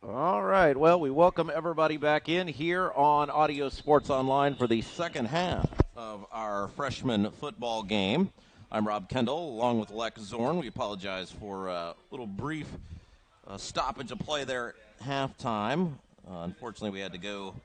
All right. Well, we welcome everybody back in here on Audio Sports Online for the second half of our freshman football game. I'm Rob Kendall, along with Lex Zorn. We apologize for a little brief stoppage of play there at halftime. Unfortunately, we had to go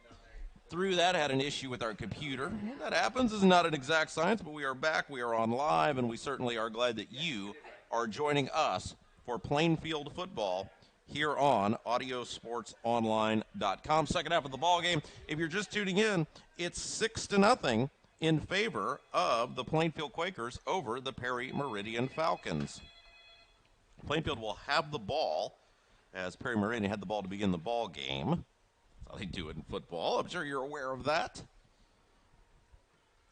through that. Had an issue with our computer. That happens. Is not an exact science, but we are back. We are on live, and we certainly are glad that you are joining us for Plainfield football here on audiosportsonline.com. Second half of the ball game. If you're just tuning in, it's 6-0 in favor of the Plainfield Quakers over the Perry Meridian Falcons. Plainfield will have the ball as Perry Meridian had the ball to begin the ball game. That's how they do it in football. I'm sure you're aware of that.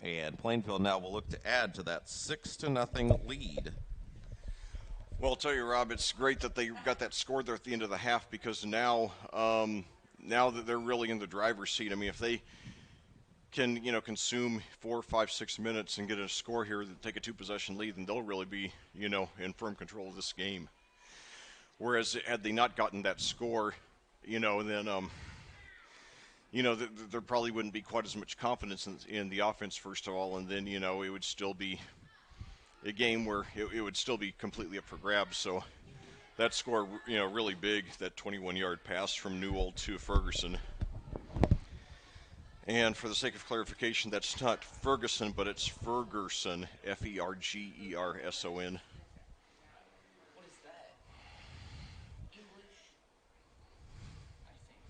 And Plainfield now will look to add to that 6-0 lead. Well, I'll tell you, Rob, it's great that they got that score there at the end of the half because now that they're really in the driver's seat, I mean, if they can, consume 4, 5, 6 minutes and get a score here that take a 2-possession lead, then they'll really be, in firm control of this game. Whereas had they not gotten that score, then, there probably wouldn't be quite as much confidence in the offense, first of all, and then, it would still be a game where it would still be completely up for grabs. So that score, really big, that 21-yard pass from Newell to Ferguson. And for the sake of clarification, that's not Ferguson, but it's Fergerson, Fergerson. What is that? English? I think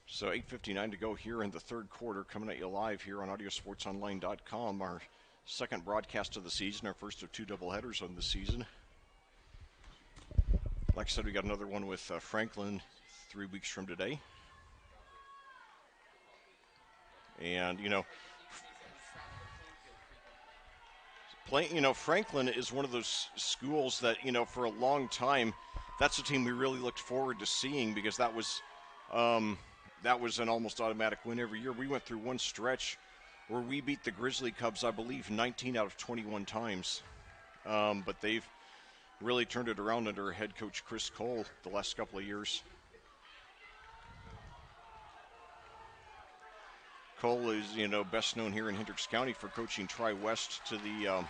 So 8:59 to go here in the third quarter, coming at you live here on audiosportsonline.com. Our second broadcast of the season, our first of 2 doubleheaders on the season. Like I said, we got another one with Franklin 3 weeks from today. And, Franklin is one of those schools that, for a long time, that's a team we really looked forward to seeing because that was an almost automatic win every year. We went through one stretch where we beat the Grizzly Cubs, I believe, 19 out of 21 times. But they've really turned it around under head coach Chris Cole the last couple of years. Cole is, best known here in Hendricks County for coaching Tri-West to the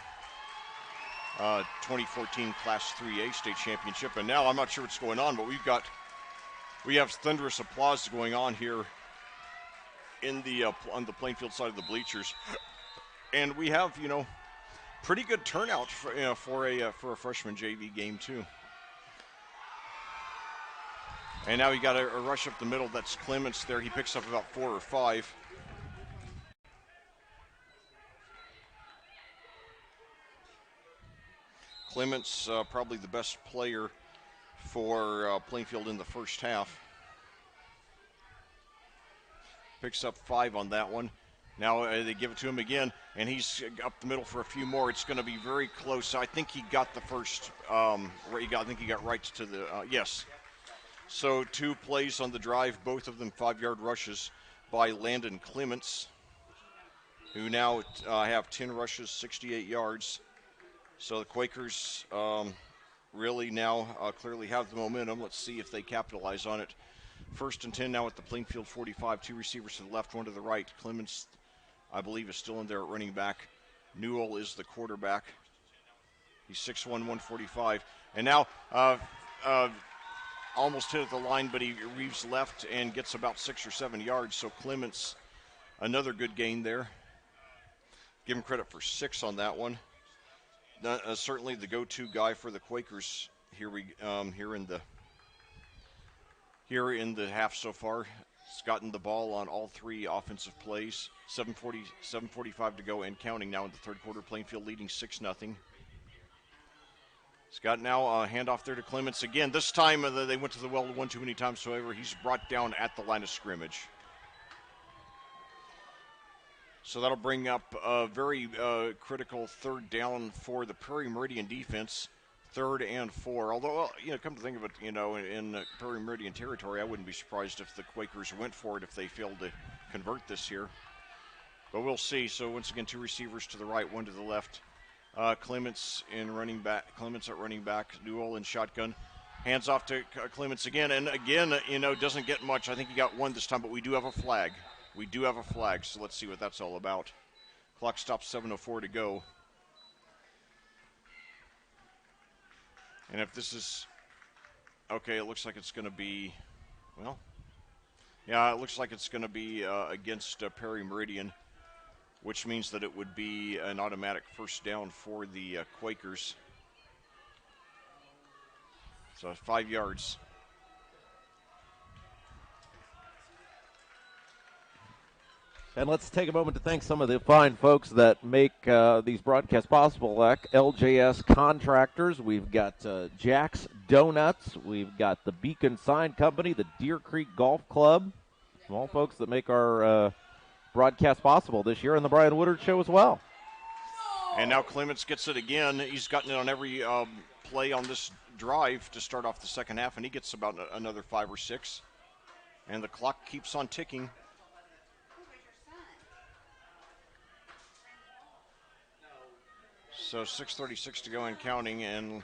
2014 Class 3A state championship. And now I'm not sure what's going on, but we have thunderous applause going on here in the on the Plainfield side of the bleachers, and we have pretty good turnout for a freshman JV game too. And now you got a rush up the middle. That's Clements there. He picks up about 4 or 5. Clements probably the best player for Plainfield in the first half. Picks up 5 on that one. Now they give it to him again, and he's up the middle for a few more. It's going to be very close. I think he got the first. I think he got right to the yes. So 2 plays on the drive, both of them 5-yard rushes by Landon Clements, who now have 10 rushes, 68 yards. So the Quakers really now clearly have the momentum. Let's see if they capitalize on it. 1st and 10 now at the Plainfield 45. 2 receivers to the left, 1 to the right. Clements, I believe, is still in there at running back. Newell is the quarterback. He's 6'1", 145. And now almost hit at the line, but he weaves left and gets about 6 or 7 yards. So Clements, another good gain there. Give him credit for 6 on that one. Certainly the go-to guy for the Quakers here in the half so far. He's gotten the ball on all 3 offensive plays. 7:45 to go and counting now in the third quarter. Plainfield leading 6-0. He's got now a handoff there to Clements again. This time they went to the well one too many times. However, he's brought down at the line of scrimmage. So that'll bring up a very critical 3rd down for the Prairie Meridian defense. 3rd and 4. Although, come to think of it, in Prairie Meridian territory, I wouldn't be surprised if the Quakers went for it if they failed to convert this here. But we'll see. So once again, 2 receivers to the right, 1 to the left. Clements at running back, Newell in shotgun. Hands off to Clements again, and again, doesn't get much. I think he got one this time, but we do have a flag. We do have a flag, so let's see what that's all about. Clock stops, 7:04 to go. And if this is, okay, it looks like it's going to be, well, yeah, it looks like it's going to be against Perry Meridian, which means that it would be an automatic first down for the Quakers. So 5 yards. And let's take a moment to thank some of the fine folks that make these broadcasts possible. Like LJS Contractors, we've got Jack's Donuts, we've got the Beacon Sign Company, the Deer Creek Golf Club, all folks that make our broadcast possible this year, and the Brian Woodard Show as well. And now Clements gets it again. He's gotten it on every play on this drive to start off the second half, and he gets about another 5 or 6. And the clock keeps on ticking. So 6:36 to go and counting, and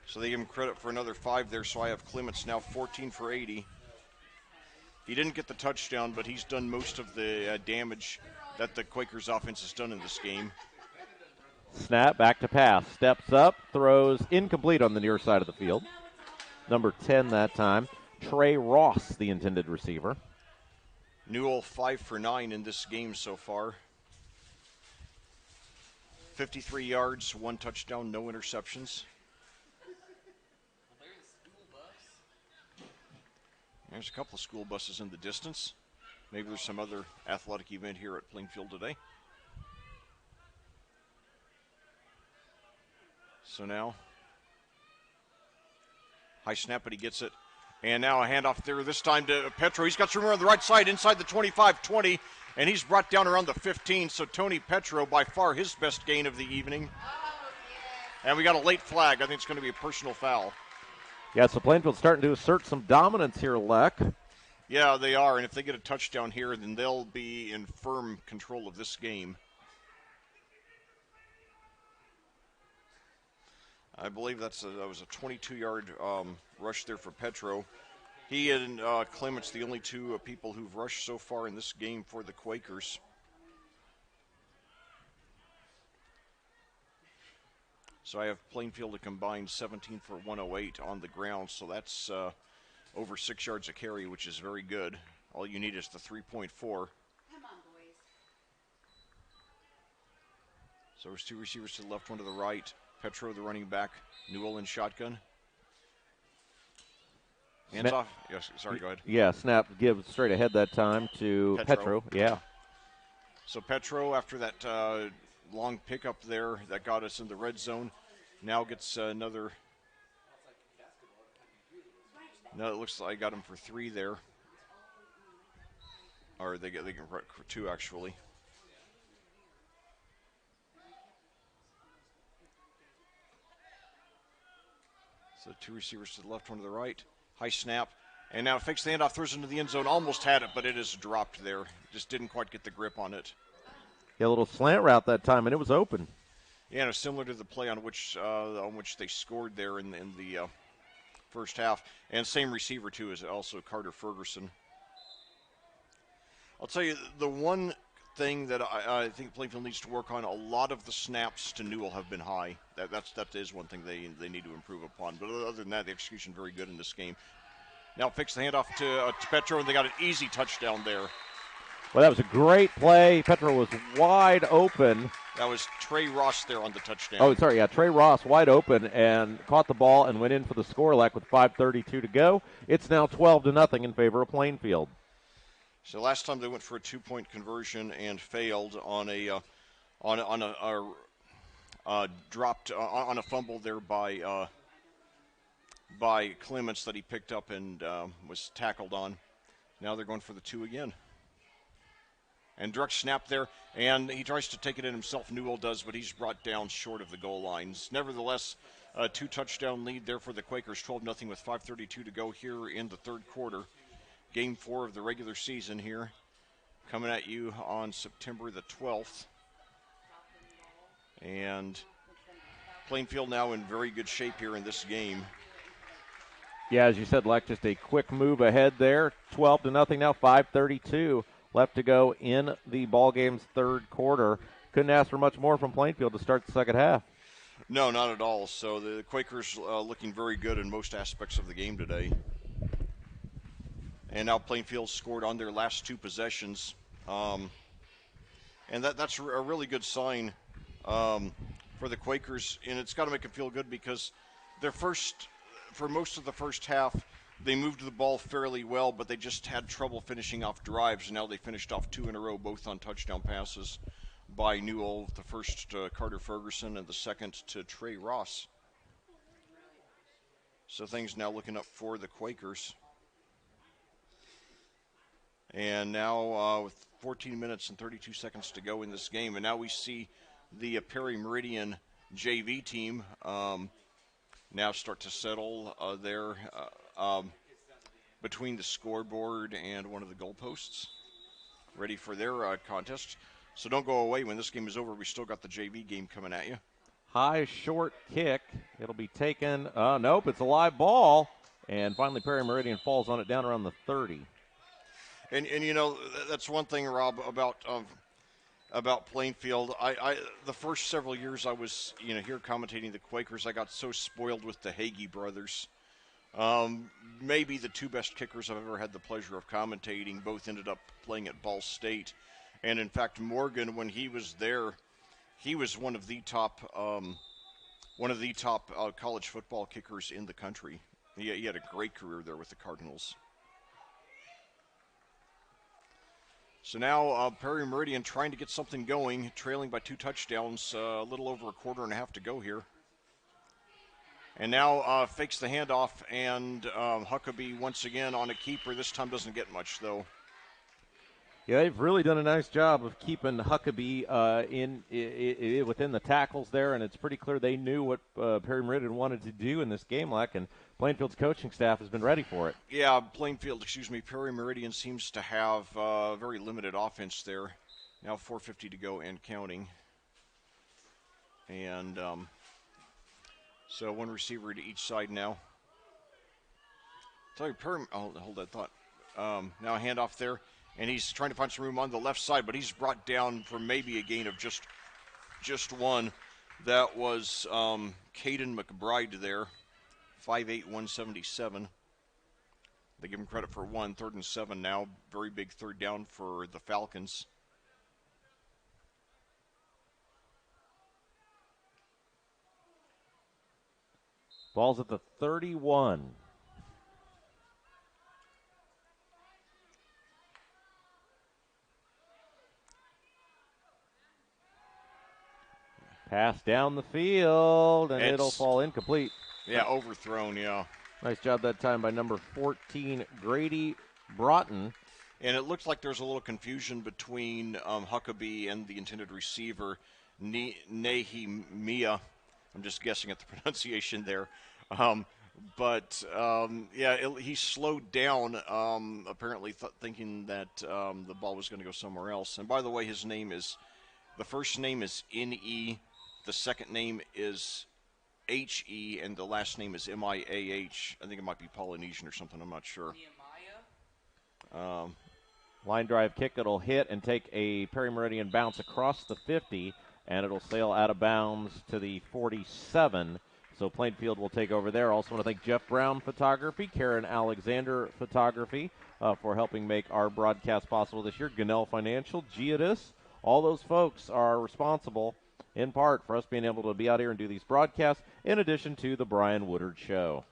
so they give him credit for another 5 there. So I have Clements now 14 for 80. He didn't get the touchdown, but he's done most of the damage that the Quakers offense has done in this game. Snap, back to pass, steps up, throws incomplete on the near side of the field. Number 10 that time, Trey Ross, the intended receiver. Newell 5 for 9 in this game so far. 53 yards, 1 touchdown, no interceptions. There's a couple of school buses in the distance. Maybe there's some other athletic event here at Plainfield today. So now, high snap, but he gets it. And now a handoff there, this time to Petro. He's got some room on the right side, inside the 25-20, and he's brought down around the 15. So Tony Petro, by far his best gain of the evening. And we got a late flag. I think it's going to be a personal foul. Yeah, so Plainfield's starting to assert some dominance here, Leck. Yeah, they are, and if they get a touchdown here, then they'll be in firm control of this game. I believe that was a 22-yard rush there for Petro. He and Clements, the only two people who've rushed so far in this game for the Quakers. So I have Plainfield a combined 17 for 108 on the ground, so that's over 6 yards a carry, which is very good. All you need is the 3.4. Come on, boys. So there's 2 receivers to the left, 1 to the right. Petro, the running back. Newell in shotgun. Hands off. Yes, sorry, go ahead. Yeah, snap, give straight ahead that time to Petro. Yeah. So Petro, after that long pickup there that got us in the red zone, now gets another. No, it looks like I got him for 3 there. Or they get 2 actually. So 2 receivers to the left, 1 to the right. High snap. And now fakes the handoff, throws into the end zone. Almost had it, but it is dropped there. Just didn't quite get the grip on it. Yeah, a little slant route that time, and it was open. Yeah, and it was similar to the play on which they scored there in the first half. And same receiver, too, is also Carter Ferguson. I'll tell you, the one thing that I think Plainfield needs to work on, a lot of the snaps to Newell have been high. That is one thing they need to improve upon. But other than that, the execution very good in this game. Now fix the handoff to Petro, and they got an easy touchdown there. Well, that was a great play. Petro was wide open. That was Trey Ross there on the touchdown. Oh, sorry, yeah, Trey Ross wide open and caught the ball and went in for the score, like with 5:32 to go. It's now 12-0 in favor of Plainfield. So last time they went for a 2-point conversion and failed on a dropped on a fumble there by Clements that he picked up and was tackled on. Now they're going for the 2 again. And direct snap there, and he tries to take it in himself. Newell does, but he's brought down short of the goal lines. Nevertheless, a 2-touchdown lead there for the Quakers, 12-0 with 5:32 to go here in the third quarter. Game 4 of the regular season here, coming at you on September the 12th. And Plainfield now in very good shape here in this game. Yeah, as you said, Leck, just a quick move ahead there. 12-0 now, 5:32 left to go in the ball game's third quarter. Couldn't ask for much more from Plainfield to start the second half. No, not at all. So the Quakers looking very good in most aspects of the game today. And now Plainfield scored on their last two possessions. And that's a really good sign for the Quakers. And it's got to make them feel good because for most of the first half, they moved the ball fairly well, but they just had trouble finishing off drives. And now they finished off two in a row, both on touchdown passes by Newell, the first to Carter Ferguson and the second to Trey Ross. So things now looking up for the Quakers. And now with 14 minutes and 32 seconds to go in this game, and now we see the Perry Meridian JV team now start to settle there between the scoreboard and one of the goalposts, ready for their contest. So don't go away. When this game is over, we still got the JV game coming at you. High short kick. It'll be taken. Nope, it's a live ball. And finally, Perry Meridian falls on it down around the 30. And you know, that's one thing, Rob, about Plainfield. I the first several years I was here commentating the Quakers, I got so spoiled with the Hagee brothers. Maybe the two best kickers I've ever had the pleasure of commentating. Both ended up playing at Ball State, and in fact, Morgan, when he was there, he was one of the top college football kickers in the country. He had a great career there with the Cardinals. So now Perry Meridian trying to get something going, trailing by 2 touchdowns, a little over a quarter and a half to go here. And now fakes the handoff, and Huckabee once again on a keeper. This time doesn't get much, though. Yeah, they've really done a nice job of keeping Huckabee within the tackles there, and it's pretty clear they knew what Perry Meridian wanted to do in this game, and Plainfield's coaching staff has been ready for it. Yeah, Perry Meridian seems to have very limited offense there. Now 4:50 to go and counting. And so one receiver to each side now. Tell you, Perry, hold that thought. Now a handoff there. And he's trying to find some room on the left side, but he's brought down for maybe a gain of just one. That was Caden McBride there, 5'8", 177. They give him credit for 1, 3rd and 7 now. Very big third down for the Falcons. Ball's at the 31. Pass down the field, and it'll fall incomplete. Yeah, overthrown, yeah. Nice job that time by number 14, Grady Broughton. And it looks like there's a little confusion between Huckabee and the intended receiver, Nehemiah. I'm just guessing at the pronunciation there. He slowed down, apparently thinking that the ball was going to go somewhere else. And by the way, the first name is N-E, the second name is H-E, and the last name is M-I-A-H. I think it might be Polynesian or something, I'm not sure. Line drive kick, it'll hit and take a Perry Meridian bounce across the 50, and it'll sail out of bounds to the 47. So Plainfield will take over there. Also want to thank Jeff Brown Photography, Karen Alexander Photography for helping make our broadcast possible this year. Gunnell Financial, Giadis, all those folks are responsible in part for us being able to be out here and do these broadcasts, in addition to the Brian Woodard Show.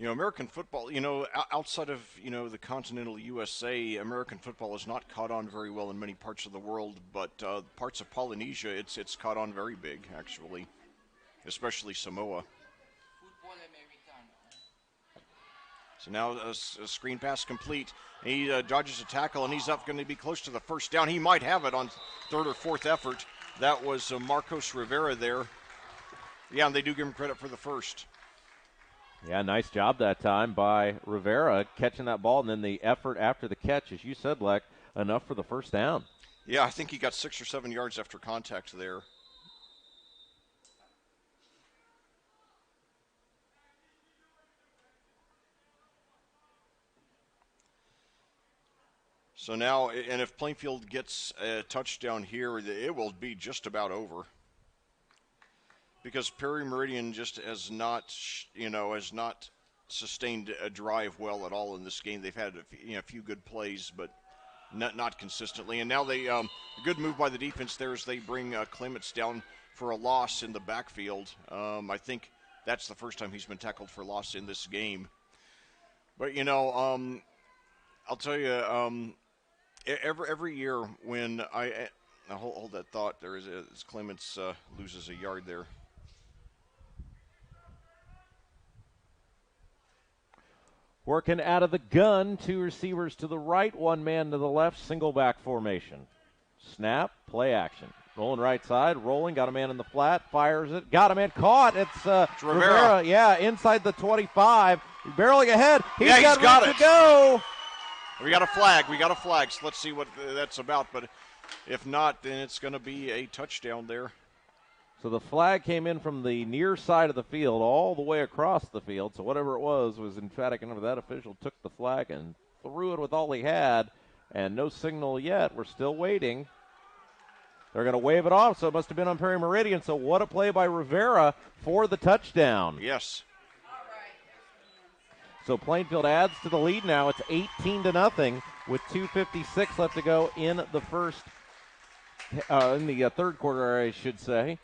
American football, outside of, the continental USA, American football has not caught on very well in many parts of the world, but parts of Polynesia, it's caught on very big, actually, especially Samoa. So now a screen pass complete. He dodges a tackle, and he's up going to be close to the first down. He might have it on third or fourth effort. That was Marcos Rivera there. Yeah, and they do give him credit for the first. Yeah, nice job that time by Rivera catching that ball, and then the effort after the catch, as you said, Leck, enough for the first down. Yeah, I think he got 6 or 7 yards after contact there. So now, and if Plainfield gets a touchdown here, it will be just about over. Because Perry Meridian just has not sustained a drive well at all in this game. They've had a few good plays, but not consistently. And now they a good move by the defense there as they bring Clements down for a loss in the backfield. I think that's the first time he's been tackled for loss in this game. But I'll tell you, every year when now hold that thought. There is Clements loses a yard there. Working out of the gun, 2 receivers to the right, 1 man to the left, single back formation. Snap, play action. Rolling right side, rolling, got a man in the flat, fires it, got a man, caught. It's Rivera. Yeah, inside the 25, barreling ahead. He's got room it. to go. We got a flag. So let's see what that's about. But if not, then it's going to be a touchdown there. So the flag came in from the near side of the field all the way across the field. So whatever it was emphatic enough. That official took the flag and threw it with all he had. And no signal yet. We're still waiting. They're going to wave it off, so it must have been on Perry Meridian. So what a play by Rivera for the touchdown. Yes. So Plainfield adds to the lead now. It's 18-0 with 2:56 left to go in the third quarter, I should say.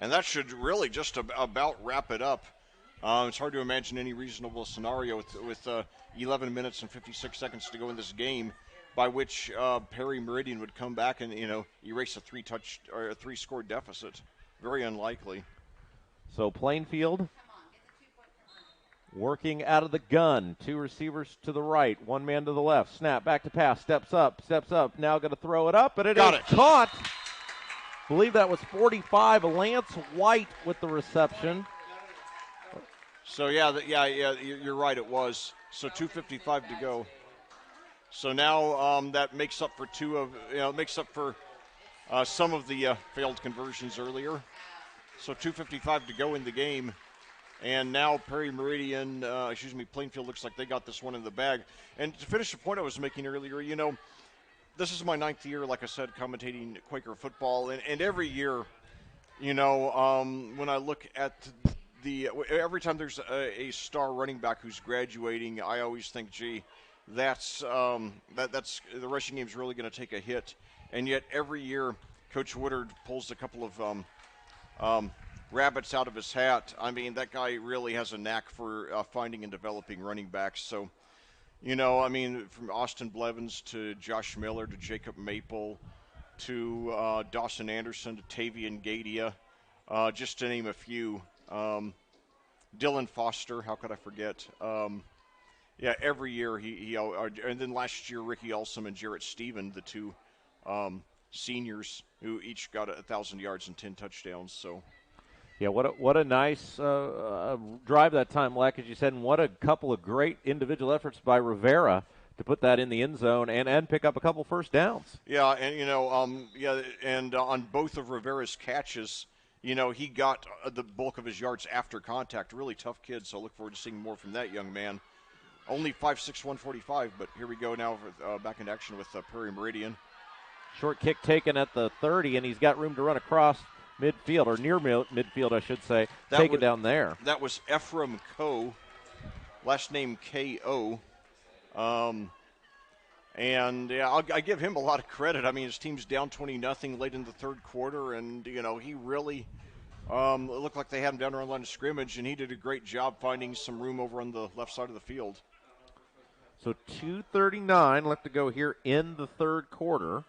And that should really just about wrap it up. It's hard to imagine any reasonable scenario with 11 minutes and 56 seconds to go in this game, by which Perry Meridian would come back and erase a 3-score deficit. Very unlikely. So Plainfield working out of the gun. 2 receivers to the right, 1 man to the left. Snap, back to pass, steps up. Now going to throw it up, but it is caught. I believe that was 45, Lance White with the reception. So you're right, it was. So 2:55 to go. So now that makes up for some of the failed conversions earlier. So 2:55 to go in the game. And now Plainfield looks like they got this one in the bag. And to finish the point I was making earlier, this is my 9th year, like I said, commentating Quaker football. And every year, when I look at every time there's a star running back who's graduating, I always think, gee, that's the rushing game's really going to take a hit. And yet every year, Coach Woodard pulls a couple of rabbits out of his hat. I mean, that guy really has a knack for finding and developing running backs. So, from Austin Blevins to Josh Miller to Jacob Maple to Dawson Anderson to Tavian Gadia, just to name a few. Dylan Foster, how could I forget? Every year and then last year Ricky Olsom and Jarrett Stephen, the 2 seniors who each got 1,000 yards and 10 touchdowns. So. Yeah, what a nice drive that time, Leck, as you said, and what a couple of great individual efforts by Rivera to put that in the end zone and pick up a couple first downs. Yeah, and and on both of Rivera's catches, he got the bulk of his yards after contact. Really tough kid, so I look forward to seeing more from that young man. Only 5'6", 145, but here we go now back in action with Perry Meridian. Short kick taken at the 30, and he's got room to run across midfield, or near midfield, I should say. Take it down there. That was Ephraim Coe, last name K-O. I give him a lot of credit. I mean, his team's down 20-0 late in the third quarter, and, he really looked like they had him down around the line of scrimmage, and he did a great job finding some room over on the left side of the field. So 2:39 left to go here in the third quarter.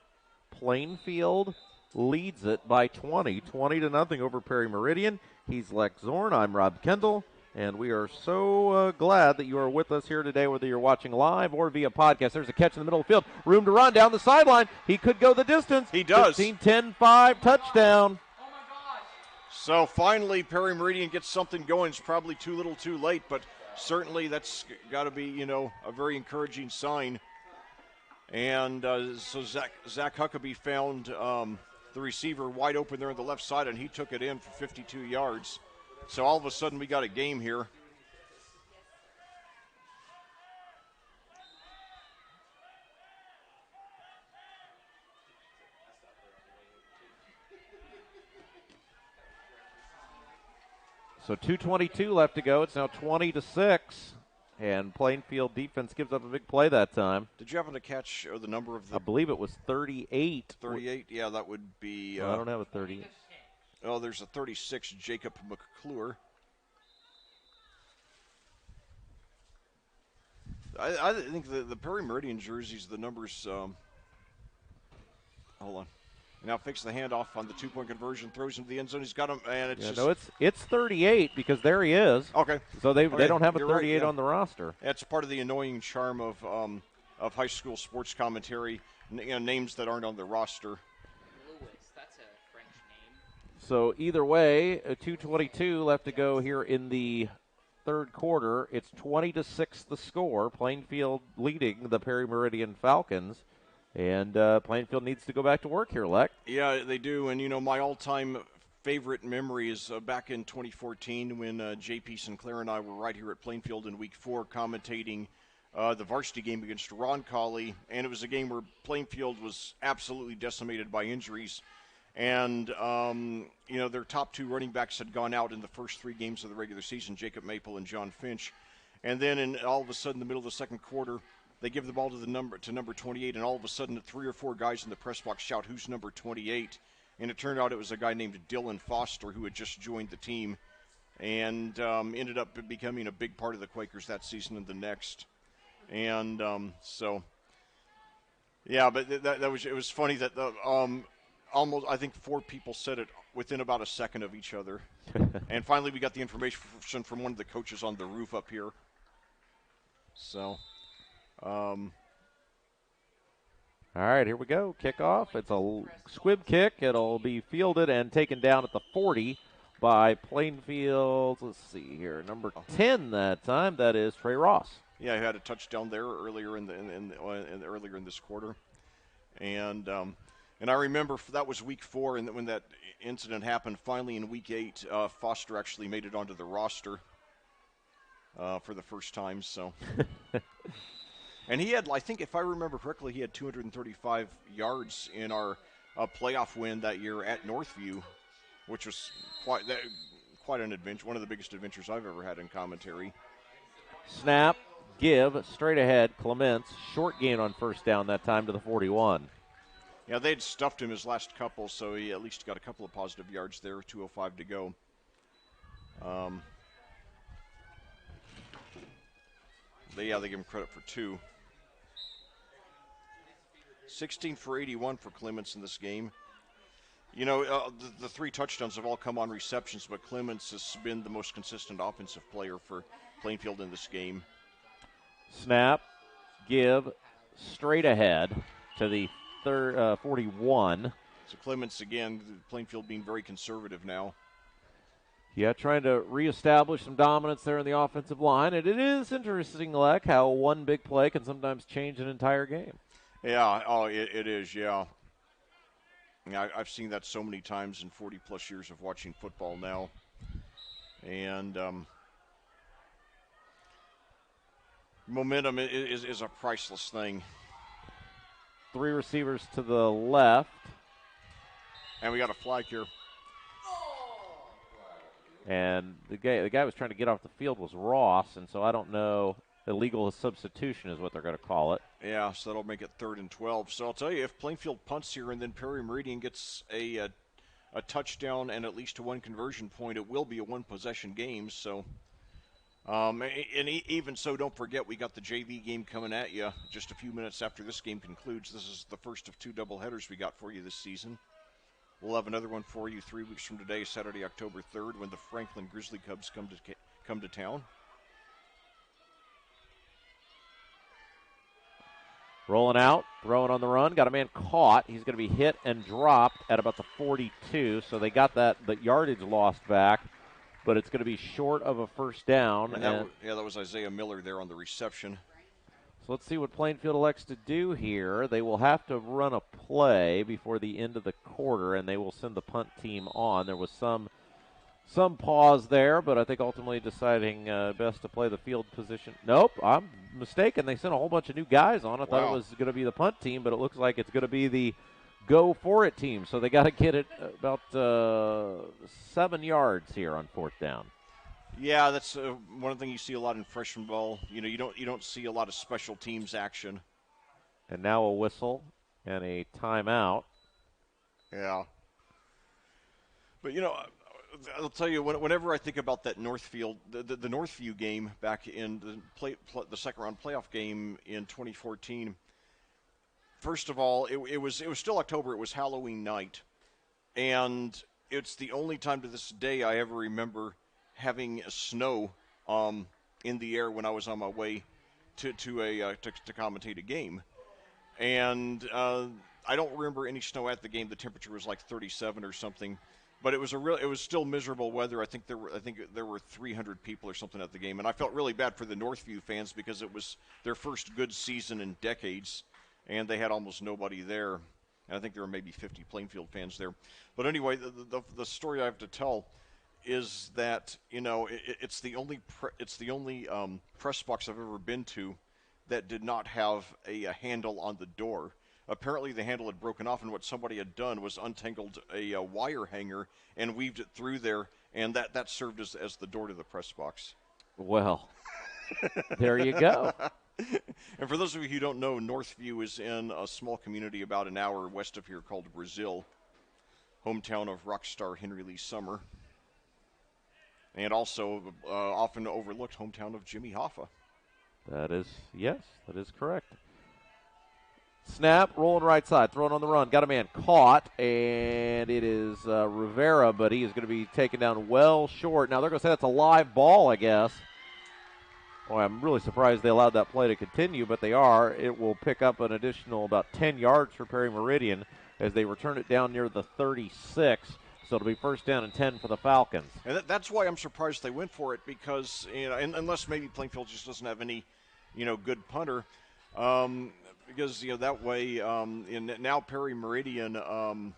Plainfield leads it by 20-0 over Perry Meridian. He's Lex Zorn. I'm Rob Kendall, and we are so glad that you are with us here today, whether you're watching live or via podcast. There's a catch in the middle of the field. Room to run down the sideline. He could go the distance. He does. 15-10-5 touchdown. So finally, Perry Meridian gets something going. It's probably too little too late, but certainly that's got to be, a very encouraging sign. And so Zach Huckabee found the receiver wide open there on the left side, and he took it in for 52 yards. So all of a sudden we got a game here. So 2:22 left to go. It's now 20-6, and Plainfield defense gives up a big play that time. Did you happen to catch the number of the? I believe it was 38. 38. Yeah, that would be. No, I don't have a 38. Oh, there's a 36, Jacob McClure. I think the Perry Meridian jerseys, the numbers. Hold on. Now fakes the handoff on the 2-point conversion, throws into the end zone. He's got him, and it's just. No, it's 38 because there he is. Okay. So they Okay, don't have a you're 38 right, yeah. on the roster. That's part of the annoying charm of high school sports commentary. Names that aren't on the roster. Lewis, that's a French name. So either way, 2:22 left to go here in the third quarter. It's 20-6 the score. Plainfield leading the Perry Meridian Falcons. And Plainfield needs to go back to work here, Leck. Yeah, they do. And, my all-time favorite memory is back in 2014 when J.P. Sinclair and I were right here at Plainfield in Week 4 commentating the varsity game against Roncalli. And it was a game where Plainfield was absolutely decimated by injuries. And, their top 2 running backs had gone out in the first 3 games of the regular season, Jacob Maple and John Finch. And then all of a sudden, in the middle of the second quarter, they give the ball to number 28, and all of a sudden 3 or 4 guys in the press box shout, "Who's number 28?" And it turned out it was a guy named Dylan Foster who had just joined the team and ended up becoming a big part of the Quakers that season and the next. And but it was funny that almost I think 4 people said it within about a second of each other. And finally we got the information from one of the coaches on the roof up here. So... All right, here we go. Kickoff. It's a squib kick. It'll be fielded and taken down at the 40 by Plainfield. Let's see here, number 10 that time. That is Trey Ross. Yeah, he had a touchdown there earlier in this quarter, and I remember that was Week 4, and when that incident happened. Finally, in Week 8, Foster actually made it onto the roster for the first time. So. And he had, I think, if I remember correctly, he had 235 yards in our playoff win that year at Northview, which was quite an adventure, one of the biggest adventures I've ever had in commentary. Snap, give, straight ahead, Clements, short gain on first down that time to the 41. Yeah, they'd stuffed him his last couple, so he at least got a couple of positive yards there, 2:05 to go. They give him credit for 2. 16 for 81 for Clements in this game. The 3 touchdowns have all come on receptions, but Clements has been the most consistent offensive player for Plainfield in this game. Snap, give, straight ahead to the 41. So Clements, again, Plainfield being very conservative now. Yeah, trying to reestablish some dominance there in the offensive line. And it is interesting, Leck, how one big play can sometimes change an entire game. Yeah, it is, yeah. I've seen that so many times in 40-plus years of watching football now. And momentum is a priceless thing. 3 receivers to the left. And we got a flag here. And the guy was trying to get off the field was Ross, and so I don't know. Illegal substitution is what they're going to call it. Yeah, so that'll make it 3rd and 12. So I'll tell you, if Plainfield punts here and then Perry Meridian gets a touchdown and at least 1 conversion point, it will be a 1-possession game. So, even so, don't forget we got the JV game coming at you just a few minutes after this game concludes. This is the first of 2 doubleheaders we got for you this season. We'll have another one for you 3 weeks from today, Saturday, October 3rd, when the Franklin Grizzly Cubs come to town. Rolling out, throwing on the run, got a man caught. He's going to be hit and dropped at about the 42, so they got the yardage lost back, but it's going to be short of a first down. And that was Isaiah Miller there on the reception. So let's see what Plainfield elects to do here. They will have to run a play before the end of the quarter, and they will send the punt team on. There was some pause there, but I think ultimately deciding best to play the field position. Nope, I'm mistaken. They sent a whole bunch of new guys on. I thought it was going to be the punt team, but it looks like it's going to be the go-for-it team. So they got to get it about 7 yards here on 4th down. Yeah, that's one thing you see a lot in freshman ball. You don't see a lot of special teams action. And now a whistle and a timeout. Yeah. But I'll tell you, whenever I think about that Northfield, the Northview game back in the second round playoff game in 2014. First of all, it was still October. It was Halloween night, and it's the only time to this day I ever remember having snow in the air when I was on my way to commentate a game. And I don't remember any snow at the game. The temperature was like 37 or something, but it was still miserable weather. I think there were 300 people or something at the game, and I felt really bad for the Northview fans because it was their first good season in decades, and they had almost nobody there. And I think there were maybe 50 Plainfield fans there. But anyway, the story I have to tell is that it's the only press box I've ever been to that did not have a handle on the door. Apparently the handle had broken off, and what somebody had done was untangled a wire hanger and weaved it through there, and that served as the door to the press box. Well, there you go. And for those of you who don't know, Northview is in a small community about an hour west of here called Brazil, hometown of rock star Henry Lee Summer, and also often overlooked hometown of Jimmy Hoffa. That is correct. Snap, rolling right side, throwing on the run. Got a man caught, and it is Rivera, but he is going to be taken down well short. Now they're going to say that's a live ball, I guess. Boy, I'm really surprised they allowed that play to continue, but they are. It will pick up an additional about 10 yards for Perry Meridian as they return it down near the 36. So it'll be first down and 10 for the Falcons. And that's why I'm surprised they went for it, because unless maybe Plainfield just doesn't have any, good punter, because that way now Perry Meridian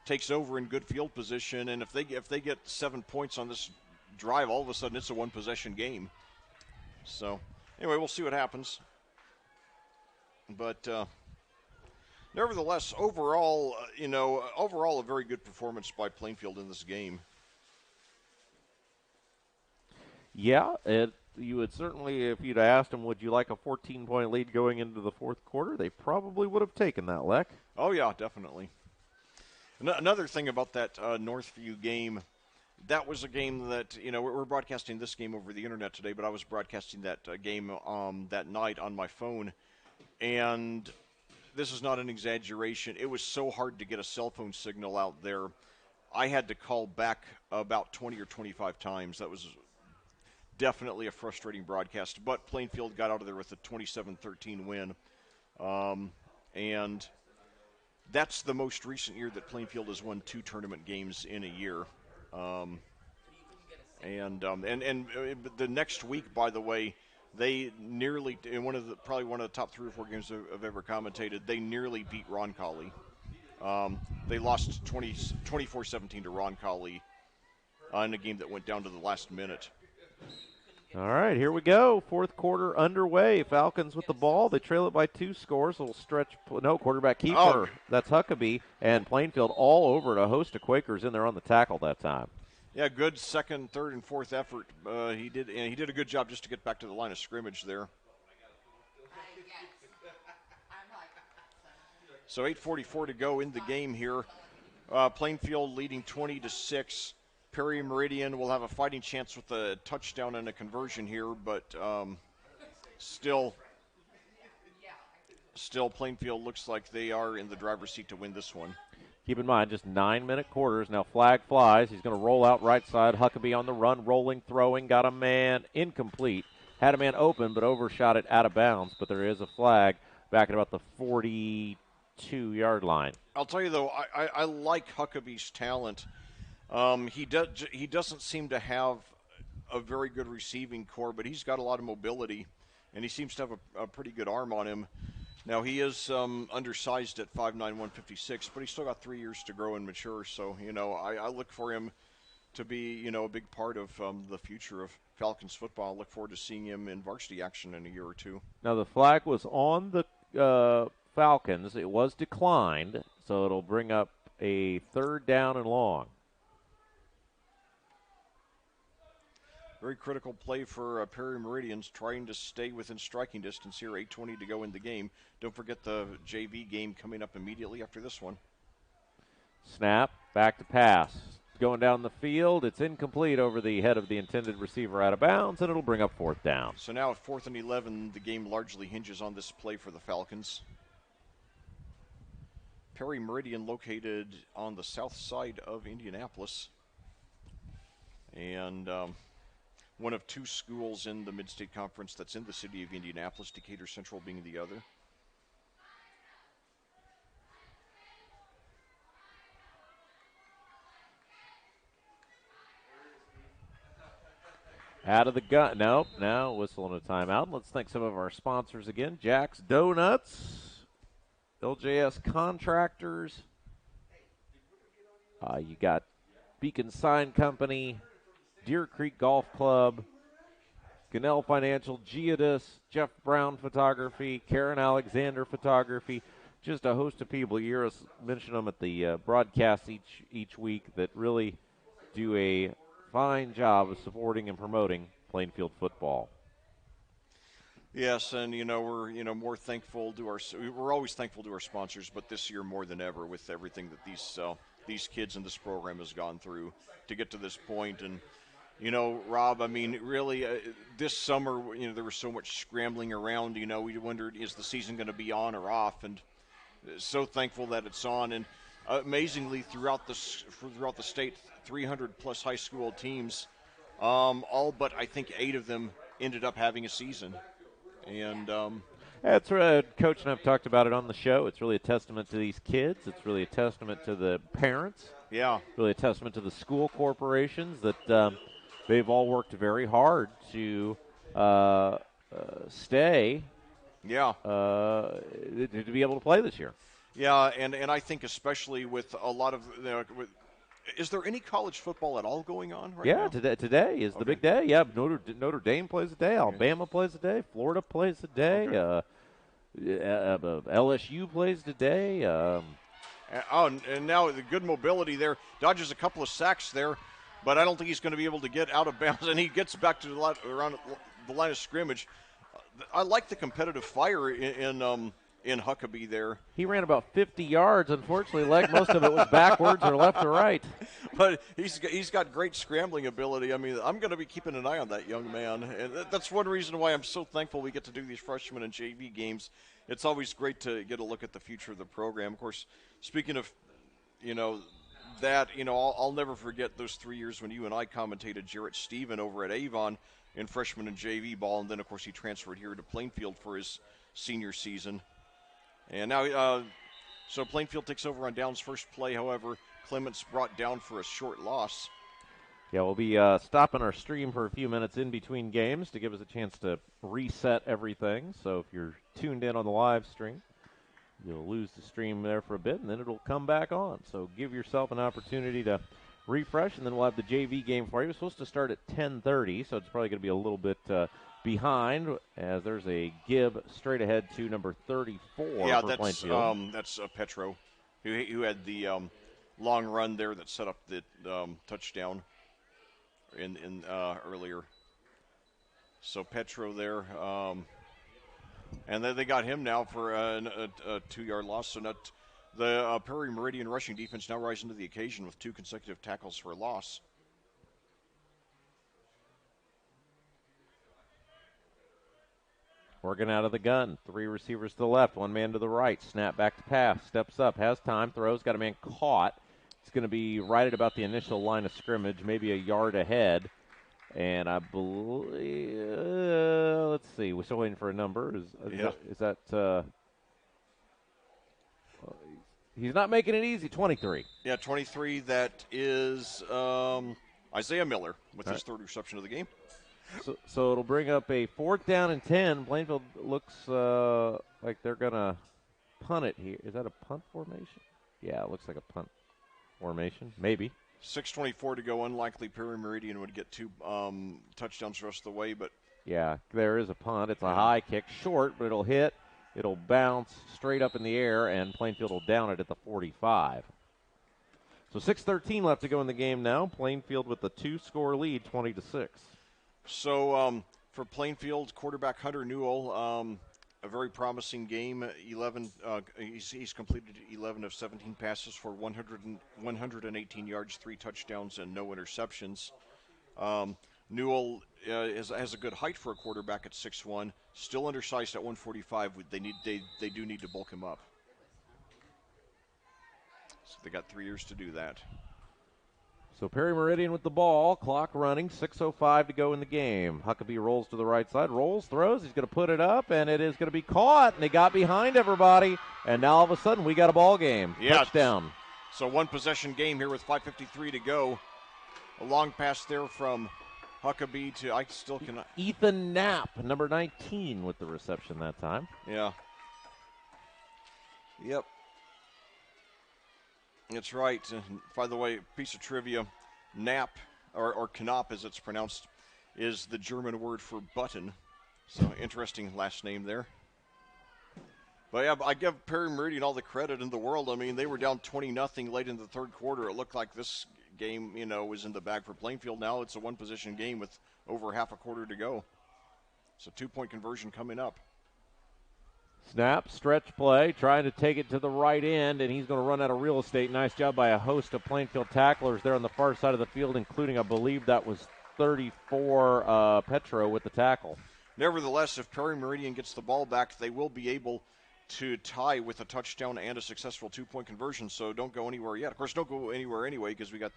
takes over in good field position, and if they get 7 points on this drive, all of a sudden it's a one possession game. So anyway, we'll see what happens. But nevertheless, overall, a very good performance by Plainfield in this game. Yeah, you would certainly, if you'd asked them, would you like a 14-point lead going into the fourth quarter, they probably would have taken that, Leck. Oh, yeah, definitely. Another thing about that Northview game, that was a game that, we're broadcasting this game over the internet today, but I was broadcasting that game that night on my phone, and this is not an exaggeration. It was so hard to get a cell phone signal out there. I had to call back about 20 or 25 times. That was definitely a frustrating broadcast, but Plainfield got out of there with a 27-13 win. And that's the most recent year that Plainfield has won 2 tournament games in a year. And the next week, by the way, they nearly, in probably one of the top 3 or 4 games I've ever commentated, they nearly beat Roncalli. They lost 24-17 to Roncalli in a game that went down to the last minute. All right, here we go. Fourth quarter underway. Falcons with the ball. They trail it by 2 scores. A little stretch. No, quarterback keeper. Oh. That's Huckabee. And Plainfield all over it. A host of Quakers in there on the tackle that time. Yeah, good second, third, and fourth effort. He did a good job just to get back to the line of scrimmage there. So 8:44 to go in the game here. Plainfield leading 20-6. Perry Meridian will have a fighting chance with a touchdown and a conversion here, but still Plainfield looks like they are in the driver's seat to win this one. Keep in mind, just 9-minute quarters. Now flag flies. He's going to roll out right side. Huckabee on the run, rolling, throwing. Got a man incomplete. Had a man open, but overshot it out of bounds. But there is a flag back at about the 42-yard line. I'll tell you, though, I like Huckabee's talent. He doesn't seem to have a very good receiving core, but he's got a lot of mobility, and he seems to have a pretty good arm on him. Now, he is undersized at 5'9", 156, but he's still got 3 years to grow and mature. So, I look for him to be, a big part of the future of Falcons football. I look forward to seeing him in varsity action in a year or two. Now, the flag was on the Falcons. It was declined, so it'll bring up a 3rd down and long. Very critical play for Perry Meridians, trying to stay within striking distance here. 8:20 to go in the game. Don't forget the JV game coming up immediately after this one. Snap, back to pass. Going down the field, it's incomplete over the head of the intended receiver out of bounds, and it'll bring up 4th down. So now at 4th and 11, the game largely hinges on this play for the Falcons. Perry Meridian located on the south side of Indianapolis, and one of 2 schools in the Mid-State Conference that's in the city of Indianapolis, Decatur Central being the other. Out of the gun. Nope. Now whistle and a timeout. Let's thank some of our sponsors again. Jack's Donuts, LJS Contractors. You got Beacon Sign Company, Deer Creek Golf Club, Ganell Financial, Geodis, Jeff Brown Photography, Karen Alexander Photography. Just a host of people. You hear us mention them at the broadcast each week that really do a fine job of supporting and promoting Plainfield football. Yes, and we're more thankful to we're always thankful to our sponsors, but this year more than ever with everything that these kids in this program has gone through to get to this point. And Rob, I mean, really, this summer, there was so much scrambling around. We wondered, is the season going to be on or off? And so thankful that it's on. And amazingly, throughout the state, 300 plus high school teams, all but I think 8 of them ended up having a season. And that's right. Coach and I've talked about it on the show. It's really a testament to these kids. It's really a testament to the parents. Yeah. Really a testament to the school corporations that they've all worked very hard to stay. Yeah. To be able to play this year. Yeah, and I think especially with a lot of is there any college football at all going on right now? Yeah, today is the big day. Yeah, Notre Dame plays a day. Alabama plays a day. Florida plays a day. LSU plays today. And now the good mobility there. Dodges a couple of sacks there, but I don't think he's going to be able to get out of bounds, and he gets back to around the line of scrimmage. I like the competitive fire in Huckabee there. He ran about 50 yards. Unfortunately, most of it was backwards or left or right. But he's got great scrambling ability. I mean, I'm going to be keeping an eye on that young man. And that's one reason why I'm so thankful we get to do these freshman and JV games. It's always great to get a look at the future of the program. Of course, speaking of, that, I'll never forget those 3 years when you and I commentated Jarrett Stephen over at Avon in freshman and JV ball. And then, of course, he transferred here to Plainfield for his senior season. And now, so Plainfield takes over on Downs' first play. However, Clements brought down for a short loss. Yeah, we'll be stopping our stream for a few minutes in between games to give us a chance to reset everything. So if you're tuned in on the live stream, you'll lose the stream there for a bit, and then it'll come back on. So give yourself an opportunity to refresh, and then we'll have the JV game for you. It's supposed to start at 10:30, so it's probably going to be a little bit behind, as there's a give straight ahead to number 34. Yeah, for Plainfield. That's Petro, who had the long run there that set up the touchdown in earlier. So Petro there, and then they got him now for a 2-yard loss. So not the Perry Meridian rushing defense now rising to the occasion with 2 consecutive tackles for a loss. Working out of the gun. 3 receivers to the left, 1 man to the right. Snap back to pass. Steps up, has time, throws, got a man caught. It's going to be right at about the initial line of scrimmage, maybe a yard ahead. And I believe, let's see, we're still waiting for a number. Is that he's not making it easy, 23. Yeah, 23, that is Isaiah Miller with his 3rd reception of the game. So it'll bring up a 4th down and 10. Plainfield looks like they're going to punt it here. Is that a punt formation? Yeah, it looks like a punt formation. Maybe. 6:24 to go. Unlikely Perry Meridian would get 2 touchdowns the rest of the way, but yeah, there is a punt. It's a high kick, short, but it'll hit. It'll bounce straight up in the air, and Plainfield will down it at the 45. So 6:13 left to go in the game now. Plainfield with the 2-score lead, 20-6. So for Plainfield, quarterback Hunter Newell, a very promising game. 11. He's completed 11 of 17 passes for 118 yards, 3 touchdowns, and no interceptions. Newell has a good height for a quarterback at 6'1", still undersized at 145. They do need to bulk him up. So they got 3 years to do that. So Perry Meridian with the ball, clock running, 6:05 to go in the game. Huckabee rolls to the right side, rolls, throws, he's going to put it up, and it is going to be caught, and they got behind everybody, and now all of a sudden we got a ball game. Yeah, touchdown. So one possession game here with 5:53 to go. A long pass there from Huckabee to, I still cannot. Ethan Knapp, number 19 with the reception that time. Yeah. Yep. That's right. By the way, piece of trivia, Knapp, or Knapp as it's pronounced, is the German word for button. So interesting last name there. But yeah, I give Perry Meridian all the credit in the world. I mean, they were down 20-0 late in the third quarter. It looked like this game, was in the bag for Plainfield. Now it's a one-possession game with over half a quarter to go. So 2-point conversion coming up. Snap, stretch play, trying to take it to the right end, and he's going to run out of real estate. Nice job by a host of Plainfield tacklers there on the far side of the field, including, I believe, that was 34 Petro with the tackle. Nevertheless, if Perry Meridian gets the ball back, they will be able to tie with a touchdown and a successful 2-point conversion, so don't go anywhere yet. Of course, don't go anywhere anyway because we got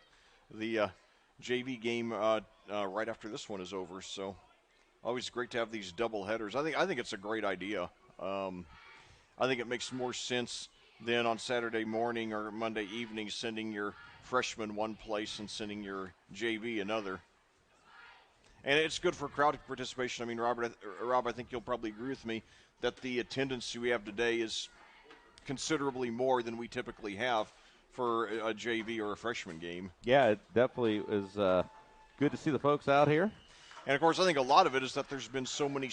the JV game right after this one is over, so always great to have these double headers. I think it's a great idea. I think it makes more sense than on Saturday morning or Monday evening sending your freshman one place and sending your JV another. And it's good for crowd participation. I mean, Rob, I think you'll probably agree with me that the attendance we have today is considerably more than we typically have for a JV or a freshman game. Yeah, it definitely is good to see the folks out here. And, of course, I think a lot of it is that there's been so many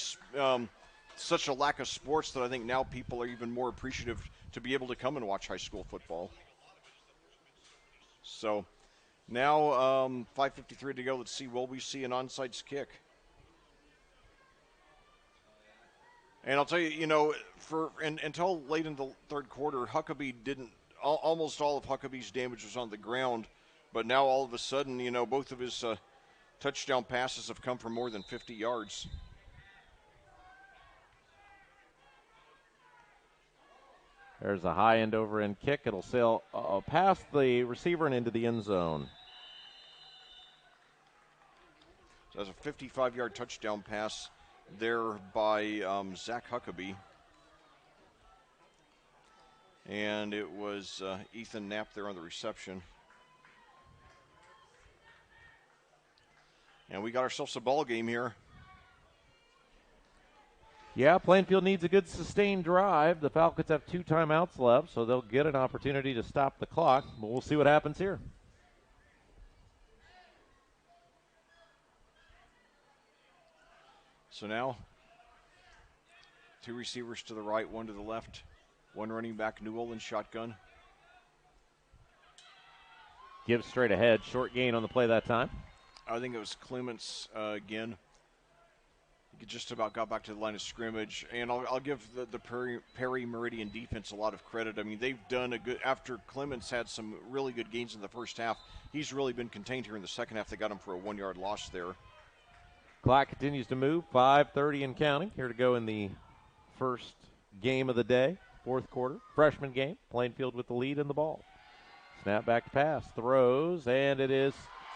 such a lack of sports that I think now people are even more appreciative to be able to come and watch high school football. So now 5:53 to go. Let's see, will we see an onside kick? And I'll tell you, until late in the third quarter, Huckabee didn't, almost all of Huckabee's damage was on the ground. But now all of a sudden, both of his touchdown passes have come from more than 50 yards. There's a high end over end kick. It'll sail past the receiver and into the end zone. So that's a 55-yard touchdown pass there by Zach Huckabee. And it was Ethan Knapp there on the reception. And we got ourselves a ball game here. Yeah, Plainfield needs a good sustained drive. The Falcons have 2 timeouts left, so they'll get an opportunity to stop the clock. But we'll see what happens here. So now, 2 receivers to the right, 1 to the left. 1 running back, Newell in shotgun. Gives straight ahead. Short gain on the play that time. I think it was Clements again. He just about got back to the line of scrimmage. And I'll give the Perry Meridian defense a lot of credit. I mean, they've done a good, after Clements had some really good gains in the first half, he's really been contained here in the second half. They got him for a 1-yard loss there. Clock continues to move. 5:30 and counting. Here to go in the first game of the day, fourth quarter. Freshman game. Plainfield with the lead in the ball. Snap back to pass. Throws, and it is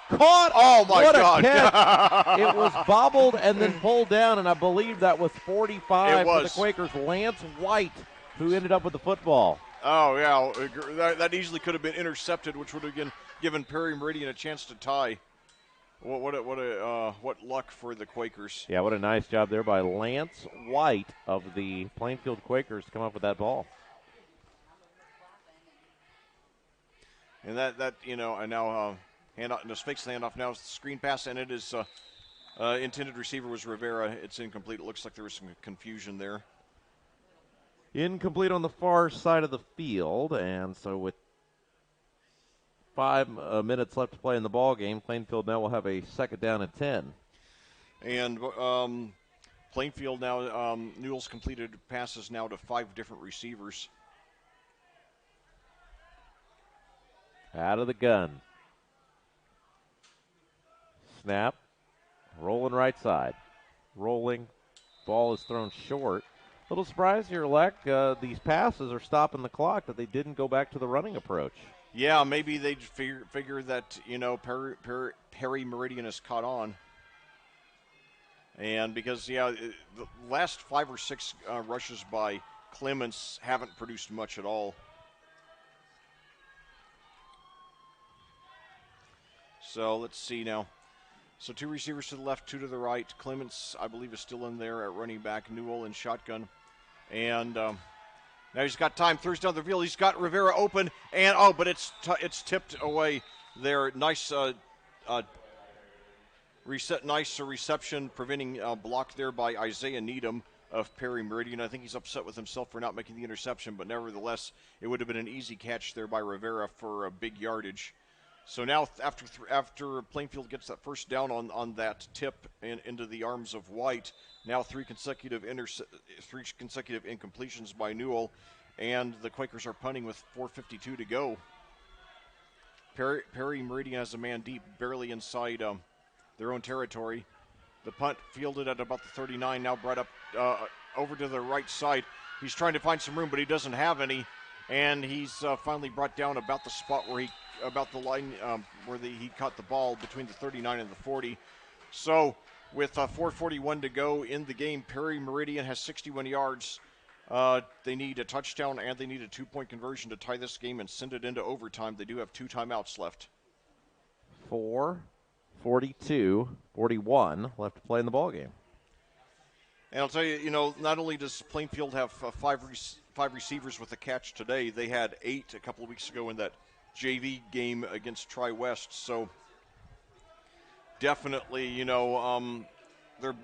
caught. Oh, my God. God. It was bobbled and then pulled down, and I believe that was 45 for the Quakers. Lance White, who ended up with the football. Oh, yeah. That easily could have been intercepted, which would have given Perry Meridian a chance to tie. What luck for the Quakers. Yeah, what a nice job there by Lance White of the Plainfield Quakers to come up with that ball. And and now fakes the handoff. Now it's the screen pass, and it is intended receiver was Rivera. It's incomplete. It looks like there was some confusion there. Incomplete on the far side of the field, and so with 5 minutes left to play in the ball game, Plainfield now will have a second down and 10. And Plainfield now, Newell's completed passes now to 5 different receivers. Out of the gun. Snap. Rolling right side. Rolling. Ball is thrown short. Little surprise here, Leck. These passes are stopping the clock, that they didn't go back to the running approach. Yeah, maybe they figure that, Perry Meridian has caught on. And because, the last 5 or 6 rushes by Clements haven't produced much at all. So let's see now. So 2 receivers to the left, 2 to the right. Clements, I believe, is still in there at running back. Newell in shotgun. And now he's got time. Throws down the field. He's got Rivera open. And, but it's tipped away there. Nice reception, preventing block there by Isaiah Needham of Perry Meridian. I think he's upset with himself for not making the interception, but nevertheless, it would have been an easy catch there by Rivera for a big yardage. So now after Plainfield gets that first down on that tip into the arms of White, now 3 consecutive incompletions by Newell, and the Quakers are punting with 4:52 to go. Perry Meridian has a man deep, barely inside their own territory. The punt fielded at about the 39, now brought up over to the right side. He's trying to find some room, but he doesn't have any, and he's finally brought down about the spot where he caught the ball between the 39 and the 40. So with 4:41 to go in the game, Perry Meridian has 61 yards. They need a touchdown and they need a 2-point conversion to tie this game and send it into overtime. They do have 2 timeouts left. 4:42-41 left to play in the ball game. And I'll tell you, not only does Plainfield have 5 receivers with a catch today, they had 8 a couple of weeks ago in that JV game against Tri-West. So definitely, they're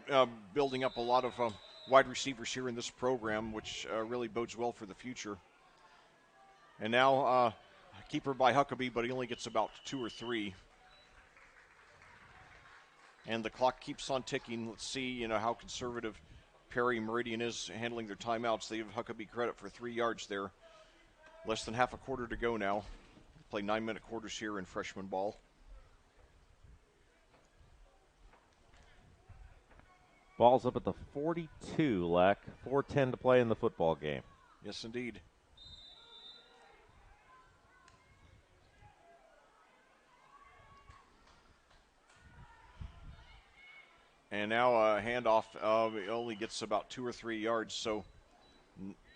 building up a lot of wide receivers here in this program, which really bodes well for the future. And now keeper by Huckabee, but he only gets about 2 or 3. And the clock keeps on ticking. Let's see, how conservative Perry Meridian is handling their timeouts. They give Huckabee credit for 3 yards there. Less than half a quarter to go now. Play 9-minute quarters here in freshman ball. Ball's up at the 42, Leck. 4:10 to play in the football game. Yes, indeed. And now a handoff. It only gets about 2 or 3 yards, so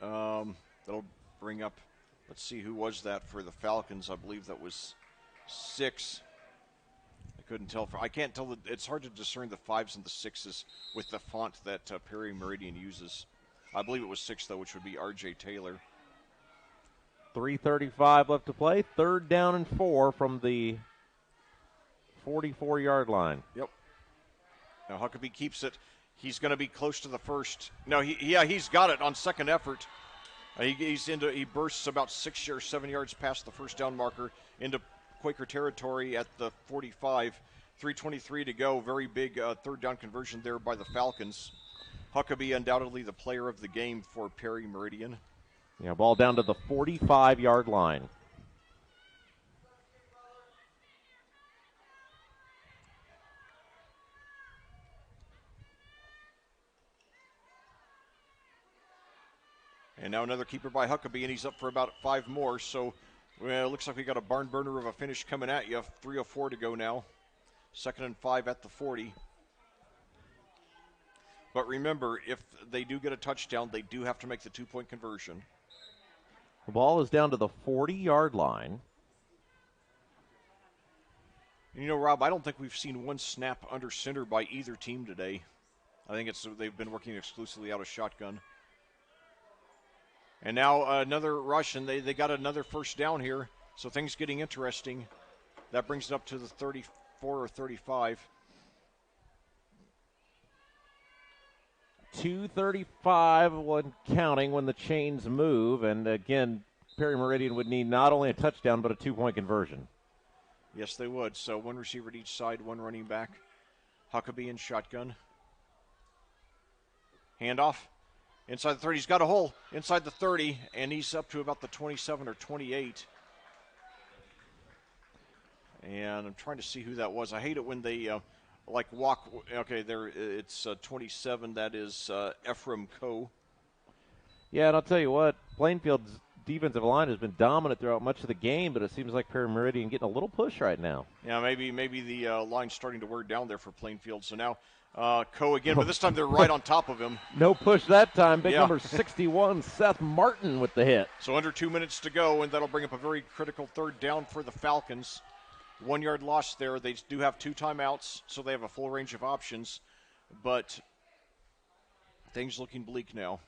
that'll bring up. Let's see, who was that for the Falcons? I believe that was 6. I couldn't tell. I can't tell. It's hard to discern the 5s and the 6s with the font that Perry Meridian uses. I believe it was 6, though, which would be R.J. Taylor. 3:35 left to play. 3rd down and 4 from the 44-yard line. Yep. Now Huckabee keeps it. He's going to be close to the first. No, he's got it on second effort. He bursts about 6 or 7 yards past the first down marker into Quaker territory at the 45. 3:23 to go. Very big 3rd down conversion there by the Falcons. Huckabee undoubtedly the player of the game for Perry Meridian. Yeah, ball down to the 45-yard line. And now another keeper by Huckabee, and he's up for about 5 more. So it looks like we got a barn burner of a finish coming at you. 3:04 to go now. 2nd and 5 at the 40. But remember, if they do get a touchdown, they do have to make the 2-point conversion. The ball is down to the 40-yard line. Rob, I don't think we've seen one snap under center by either team today. I think they've been working exclusively out of shotgun. And now another rush, and they got another first down here. So things getting interesting. That brings it up to the 34 or 35. 2:35 when counting when the chains move. And again, Perry Meridian would need not only a touchdown, but a 2-point conversion. Yes, they would. So 1 receiver at each side, 1 running back. Huckabee in shotgun. Handoff. Inside the 30. He's got a hole inside the 30, and he's up to about the 27 or 28. And I'm trying to see who that was. I hate it when they walk. Okay, there it's 27. That is Ephraim Coe. Yeah, and I'll tell you what, Plainfield's defensive line has been dominant throughout much of the game, but it seems like Perry Meridian getting a little push right now. Yeah, maybe the line's starting to wear down there for Plainfield. So now Coe again, but this time they're right on top of him. No push that time. Big number 61, Seth Martin with the hit. So under 2 minutes to go, and that'll bring up a very critical third down for the Falcons. 1 yard loss there. They do have 2 timeouts, so they have a full range of options, but things looking bleak now.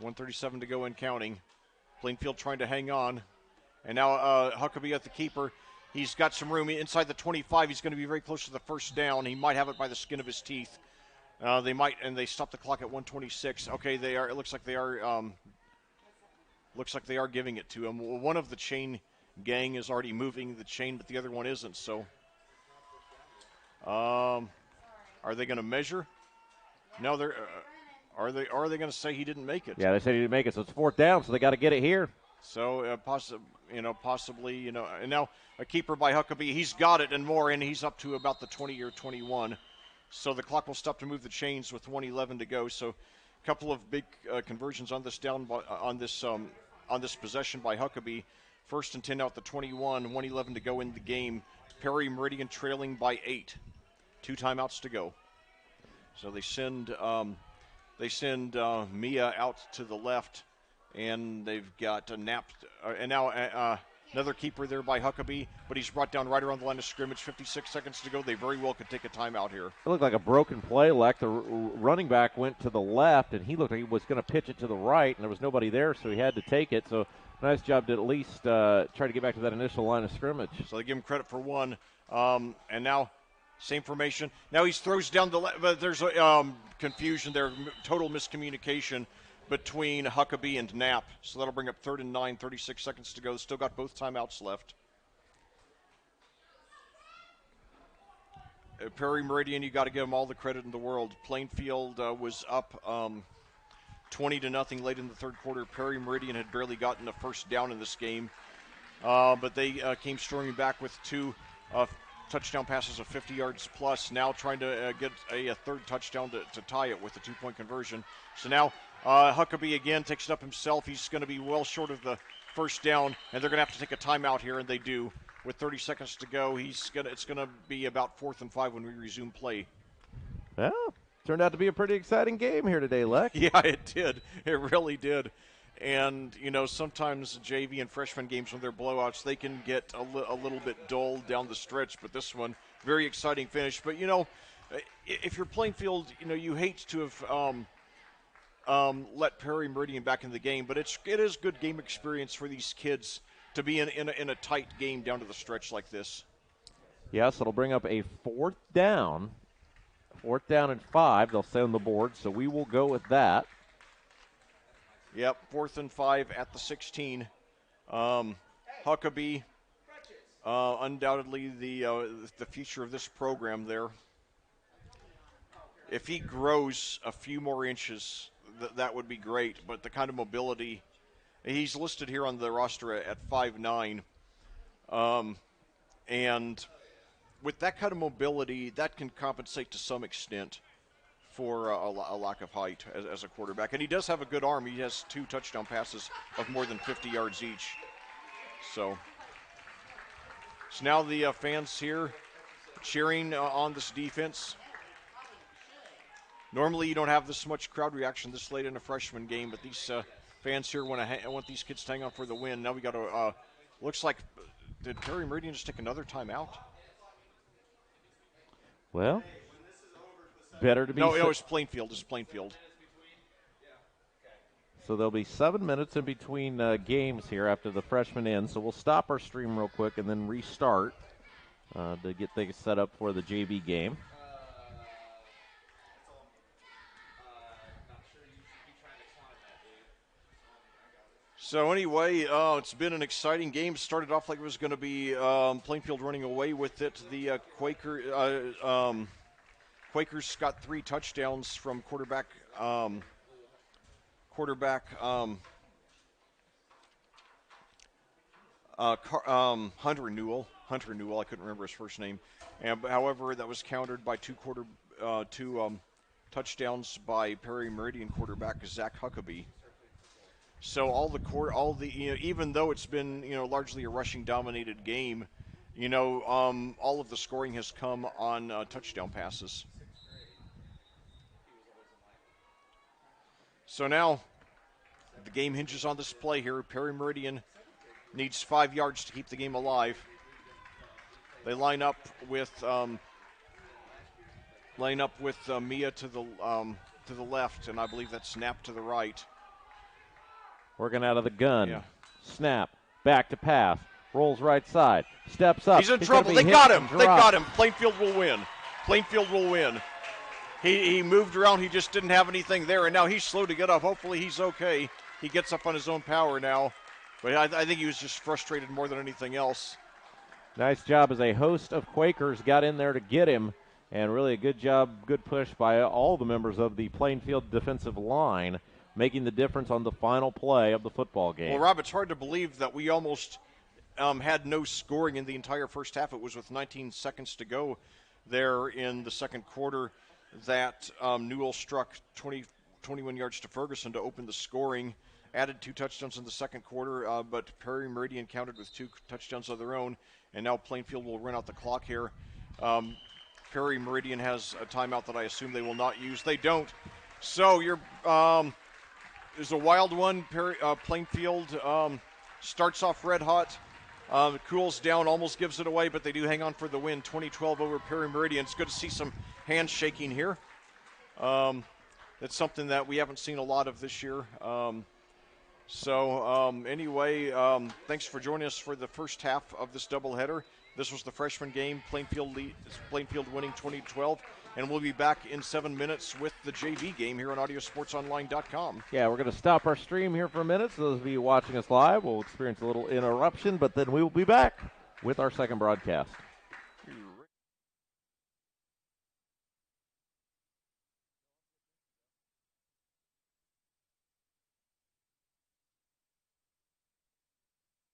.137 to go and counting. Plainfield trying to hang on. And now Huckabee at the keeper. He's got some room inside the 25. He's going to be very close to the first down. He might have it by the skin of his teeth. They might, and they stop the clock at 1:26. Okay, they are. It looks like they are. Looks like they are giving it to him. One of the chain gang is already moving the chain, but the other one isn't. So, are they going to measure? No, they're. Are they going to say he didn't make it? Yeah, they said he didn't make it, so it's fourth down. So they got to get it here. So possibly, and now a keeper by Huckabee. He's got it and more, and he's up to about the 20 or 21. So the clock will stop to move the chains with 1:11 to go. So a couple of big conversions on this on this possession by Huckabee. 1st and 10 out the 21. 1:11 to go in the game. Perry Meridian trailing by 8. 2 timeouts to go. So they send Mia out to the left, and they've got a nap, and now another keeper there by Huckabee, but he's brought down right around the line of scrimmage. 56 seconds to go. They very well could take a timeout here. It looked like a broken play. Like the running back went to the left, and he looked like he was going to pitch it to the right, and there was nobody there, so he had to take it. So nice job to at least try to get back to that initial line of scrimmage. So they give him credit for one, and now same formation. Now he throws down the left, but there's confusion there, total miscommunication between Huckabee and Knapp. So that'll bring up 3rd and 9, 36 seconds to go. Still got both timeouts left. Perry Meridian, you got to give them all the credit in the world. Plainfield was up 20-0 late in the third quarter. Perry Meridian had barely gotten a first down in this game, but they came storming back with 2 touchdown passes of 50 yards plus. Now trying to get a third touchdown to tie it with a 2-point conversion. So now Huckabee again takes it up himself. He's going to be well short of the first down, and they're going to have to take a timeout here, and they do. With 30 seconds to go, it's going to be about 4th and 5 when we resume play. Well, turned out to be a pretty exciting game here today, Lex. Yeah, it did. It really did. And, sometimes JV and freshman games, when they're blowouts, they can get a little bit dull down the stretch. But this one, very exciting finish. But, if you're Plainfield, you hate to have let Perry Meridian back in the game. But it is good game experience for these kids to be in a tight game down to the stretch like this. Yes, it'll bring up a 4th down. 4th down and 5. They'll stay on the board, so we will go with that. Yep, 4th and 5 at the 16. Huckabee, undoubtedly the future of this program there. If he grows a few more inches, that would be great. But the kind of mobility, he's listed here on the roster at 5'9", and with that kind of mobility, that can compensate to some extent for a lack of height as a quarterback. And he does have a good arm. He has 2 touchdown passes of more than 50 yards each. So now the fans here cheering on this defense. Normally you don't have this much crowd reaction this late in a freshman game, but these fans here want these kids to hang on for the win. Now we got to, looks like, did Perry Meridian just take another timeout? Well, better to be. No, it's Plainfield. It's Plainfield. So there'll be 7 minutes in between games here after the freshman ends. So we'll stop our stream real quick and then restart to get things set up for the JV game. So anyway, it's been an exciting game. Started off like it was going to be Plainfield running away with it. The Quakers got 3 touchdowns from quarterback Hunter Newell. Hunter Newell, I couldn't remember his first name. And however, that was countered by two touchdowns by Perry Meridian quarterback Zach Huckabee. So even though it's been largely a rushing dominated game, all of the scoring has come on touchdown passes. So now the game hinges on this play here. Perry Meridian needs 5 yards to keep the game alive. They line up with Mia to the left, and I believe that's Snap to the right. Working out of the gun. Yeah. Snap. Back to pass. Rolls right side. Steps up. He's in trouble. They got him. Plainfield will win. Plainfield will win. He moved around. He just didn't have anything there, and now he's slow to get up. Hopefully he's okay. He gets up on his own power now. But I think he was just frustrated more than anything else. Nice job as a host of Quakers got in there to get him. And really a good job, good push by all the members of the Plainfield defensive line, making the difference on the final play of the football game. Well, Rob, it's hard to believe that we almost had no scoring in the entire first half. It was with 19 seconds to go there in the second quarter that Newell struck 21 yards to Ferguson to open the scoring. Added 2 touchdowns in the second quarter, but Perry Meridian countered with 2 touchdowns of their own, and now Plainfield will run out the clock here. Perry Meridian has a timeout that I assume they will not use. They don't. So there's a wild one. Plainfield starts off red hot, cools down, almost gives it away, but they do hang on for the win, 20-12 over Perry Meridian. It's good to see some handshaking here. That's something that we haven't seen a lot of this year. Anyway, thanks for joining us for the first half of this doubleheader. This was the freshman game. Plainfield winning 20-12, and we'll be back in 7 minutes with the JV game here on AudioSportsOnline.com. Yeah, we're going to stop our stream here for a minute. So those of you watching us live will experience a little interruption, but then we will be back with our second broadcast.